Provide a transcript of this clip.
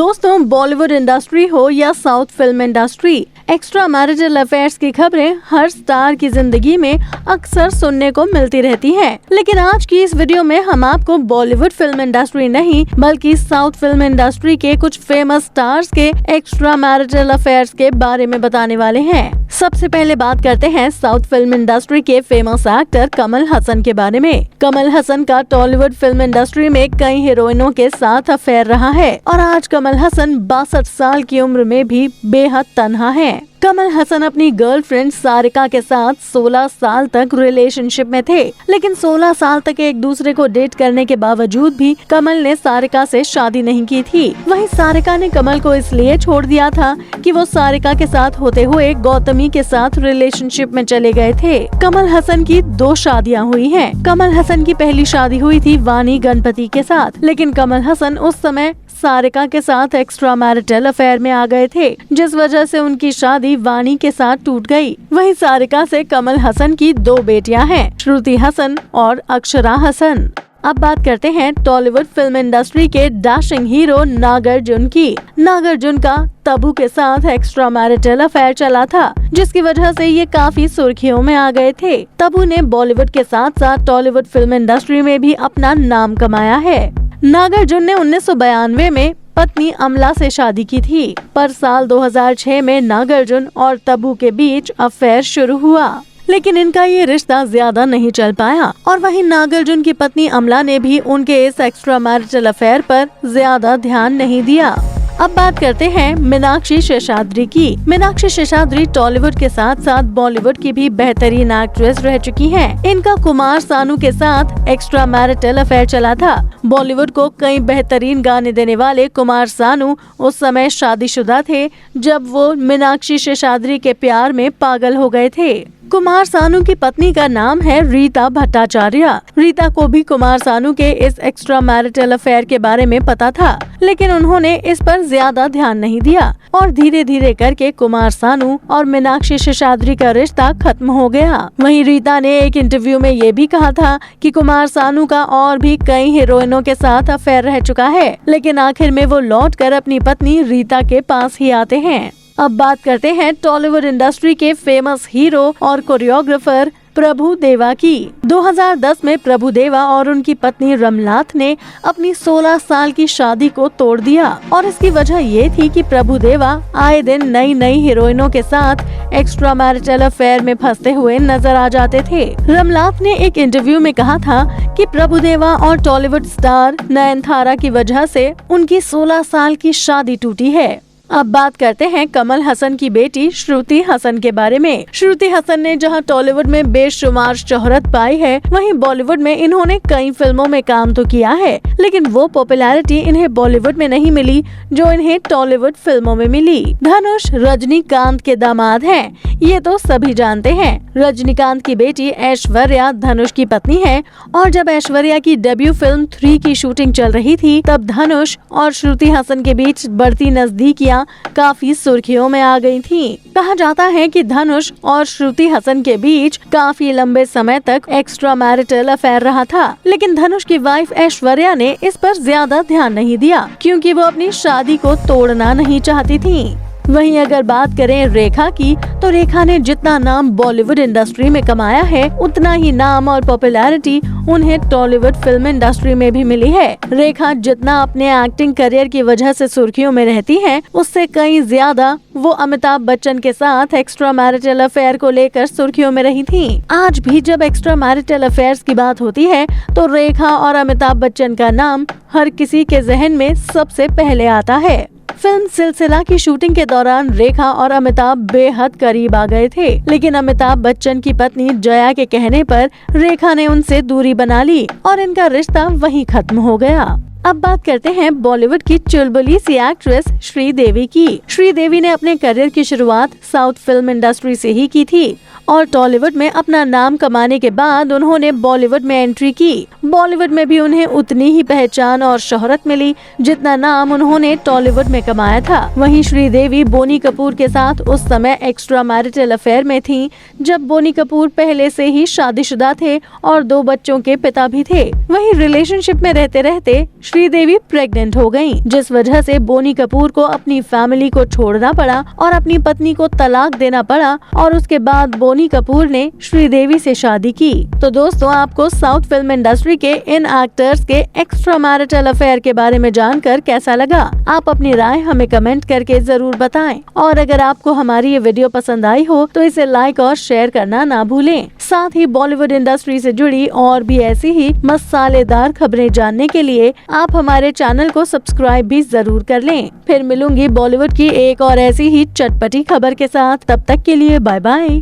दोस्तों, बॉलीवुड इंडस्ट्री हो या south film industry, extra marital affairs की खबरें हर स्टार की जिंदगी में अक्सर सुनने को मिलती रहती हैं। लेकिन आज की इस वीडियो में हम आपको बॉलीवुड फिल्म इंडस्ट्री नहीं बल्कि साउथ फिल्म इंडस्ट्री के कुछ फेमस स्टार्स के एक्स्ट्रा मैरिटल अफेयर्स के बारे में बताने वाले हैं। सबसे पहले बात करते हैं साउथ फिल्म इंडस्ट्री के फेमस एक्टर कमल हसन के बारे में। कमल हसन का टॉलीवुड फिल्म इंडस्ट्री में कई हीरोइनों के साथ अफेयर रहा है और आज कमल हसन 62 साल की उम्र में भी बेहद तन्हा है। कमल हसन अपनी गर्लफ्रेंड सारिका के साथ 16 साल तक रिलेशनशिप में थे, लेकिन 16 साल तक एक दूसरे को डेट करने के बावजूद भी कमल ने सारिका से शादी नहीं की थी। वहीं सारिका ने कमल को इसलिए छोड़ दिया था कि वो सारिका के साथ होते हुए गौतमी के साथ रिलेशनशिप में चले गए थे। कमल हसन की 2 शादियां हुई हैं। कमल हसन की पहली शादी हुई थी वानी गणपति के साथ, लेकिन कमल हसन उस समय सारिका के साथ एक्स्ट्रा मैरिटल अफेयर में आ गए थे, जिस वजह से उनकी शादी वानी के साथ टूट गई। वहीं सारिका से कमल हसन की 2 बेटियां हैं, श्रुति हसन और अक्षरा हसन। अब बात करते हैं टॉलीवुड फिल्म इंडस्ट्री के डैशिंग हीरो नागार्जुन की। नागार्जुन का तब्बू के साथ एक्स्ट्रा मैरिटल अफेयर चला था, जिसकी वजह से ये काफी सुर्खियों में आ गए थे। तब्बू ने बॉलीवुड के साथ साथ टॉलीवुड फिल्म इंडस्ट्री में भी अपना नाम कमाया है। नागार्जुन ने 1992 में पत्नी अमला से शादी की थी, पर साल 2006 में नागार्जुन और तब्बू के बीच अफेयर शुरू हुआ, लेकिन इनका ये रिश्ता ज्यादा नहीं चल पाया और वहीं नागार्जुन की पत्नी अमला ने भी उनके इस एक्स्ट्रा मैरिटल अफेयर पर ज्यादा ध्यान नहीं दिया। अब बात करते हैं मीनाक्षी शेषाद्री की। मीनाक्षी शेषाद्री टॉलीवुड के साथ साथ बॉलीवुड की भी बेहतरीन एक्ट्रेस रह चुकी हैं। इनका कुमार सानू के साथ एक्स्ट्रा मैरिटल अफेयर चला था। बॉलीवुड को कई बेहतरीन गाने देने वाले कुमार सानू उस समय शादीशुदा थे जब वो मीनाक्षी शेषाद्री के प्यार में पागल हो गए थे। कुमार सानू की पत्नी का नाम है रीता भट्टाचार्य। रीता को भी कुमार सानू के इस एक्स्ट्रा मैरिटल अफेयर के बारे में पता था, लेकिन उन्होंने इस पर ज्यादा ध्यान नहीं दिया और धीरे धीरे करके कुमार सानू और मीनाक्षी शेषाद्री का रिश्ता खत्म हो गया। वहीं रीता ने एक इंटरव्यू में ये भी कहा था कि कुमार सानू का और भी कई हीरोइनों के साथ अफेयर रह चुका है, लेकिन आखिर में वो लौटकर अपनी पत्नी रीता के पास ही आते हैं। अब बात करते हैं टॉलीवुड इंडस्ट्री के फेमस हीरो और कोरियोग्राफर प्रभु देवा की। 2010 में प्रभु देवा और उनकी पत्नी रमलाथ ने अपनी 16 साल की शादी को तोड़ दिया और इसकी वजह ये थी कि प्रभु देवा आए दिन नई नई हीरोइनों के साथ एक्स्ट्रा मैरिटल अफेयर में फंसते हुए नजर आ जाते थे। रमलाथ ने एक इंटरव्यू में कहा था कि प्रभु देवा और टॉलीवुड स्टार नयनतारा की वजह से उनकी 16 साल की शादी टूटी है। अब बात करते हैं कमल हसन की बेटी श्रुति हसन के बारे में। श्रुति हसन ने जहां टॉलीवुड में बेशुमार शोहरत पाई है, वहीं बॉलीवुड में इन्होंने कई फिल्मों में काम तो किया है, लेकिन वो पॉपुलैरिटी इन्हें बॉलीवुड में नहीं मिली जो इन्हें टॉलीवुड फिल्मों में मिली। धनुष रजनीकांत के दामाद हैं, ये तो सभी जानते हैं। रजनीकांत की बेटी ऐश्वर्या धनुष की पत्नी है और जब ऐश्वर्या की डेब्यू फिल्म 3 की शूटिंग चल रही थी, तब धनुष और श्रुति हसन के बीच बढ़ती नजदीकियां काफी सुर्खियों में आ गई थी। कहा जाता है कि धनुष और श्रुति हसन के बीच काफी लंबे समय तक एक्स्ट्रा मैरिटल अफेयर रहा था, लेकिन धनुष की वाइफ ऐश्वर्या ने इस पर ज्यादा ध्यान नहीं दिया क्योंकि वो अपनी शादी को तोड़ना नहीं चाहती थी। वहीं अगर बात करें रेखा की, तो रेखा ने जितना नाम बॉलीवुड इंडस्ट्री में कमाया है, उतना ही नाम और पॉपुलैरिटी उन्हें टॉलीवुड फिल्म इंडस्ट्री में भी मिली है। रेखा जितना अपने एक्टिंग करियर की वजह से सुर्खियों में रहती हैं, उससे कहीं ज्यादा वो अमिताभ बच्चन के साथ एक्स्ट्रा मैरिटल अफेयर को लेकर सुर्खियों में रही थी। आज भी जब एक्स्ट्रा मैरिटल अफेयर्स की बात होती है, तो रेखा और अमिताभ बच्चन का नाम हर किसी के जहन में सबसे पहले आता है। फिल्म सिलसिला की शूटिंग के दौरान रेखा और अमिताभ बेहद करीब आ गए थे, लेकिन अमिताभ बच्चन की पत्नी जया के कहने पर रेखा ने उनसे दूरी बना ली और इनका रिश्ता वहीं खत्म हो गया। अब बात करते हैं बॉलीवुड की चुलबुली सी एक्ट्रेस श्रीदेवी की। श्रीदेवी ने अपने करियर की शुरुआत साउथ फिल्म इंडस्ट्री से ही की थी और टॉलीवुड में अपना नाम कमाने के बाद उन्होंने बॉलीवुड में एंट्री की। बॉलीवुड में भी उन्हें उतनी ही पहचान और शोहरत मिली जितना नाम उन्होंने टॉलीवुड में कमाया था। वहीं श्रीदेवी बोनी कपूर के साथ उस समय एक्स्ट्रा मैरिटल अफेयर में थीं, जब बोनी कपूर पहले से ही शादीशुदा थे और 2 बच्चों के पिता भी थे। वहीं रिलेशनशिप में रहते रहते श्रीदेवी प्रेग्नेंट हो गयीं, जिस वजह से बोनी कपूर को अपनी फैमिली को छोड़ना पड़ा और अपनी पत्नी को तलाक देना पड़ा और उसके बाद बोनी कपूर ने श्रीदेवी से शादी की। तो दोस्तों, आपको साउथ फिल्म इंडस्ट्री के इन एक्टर्स के एक्स्ट्रा मैरिटल अफेयर के बारे में जानकर कैसा लगा? आप अपनी राय हमें कमेंट करके जरूर बताएं। और अगर आपको हमारी ये वीडियो पसंद आई हो तो इसे लाइक और शेयर करना ना भूलें। साथ ही बॉलीवुड इंडस्ट्री से जुड़ी और भी ऐसी ही मसालेदार खबरें जानने के लिए आप हमारे चैनल को सब्सक्राइब भी जरूर कर लें। फिर मिलूंगी बॉलीवुड की एक और ऐसी ही चटपटी खबर के साथ। तब तक के लिए बाय बाय।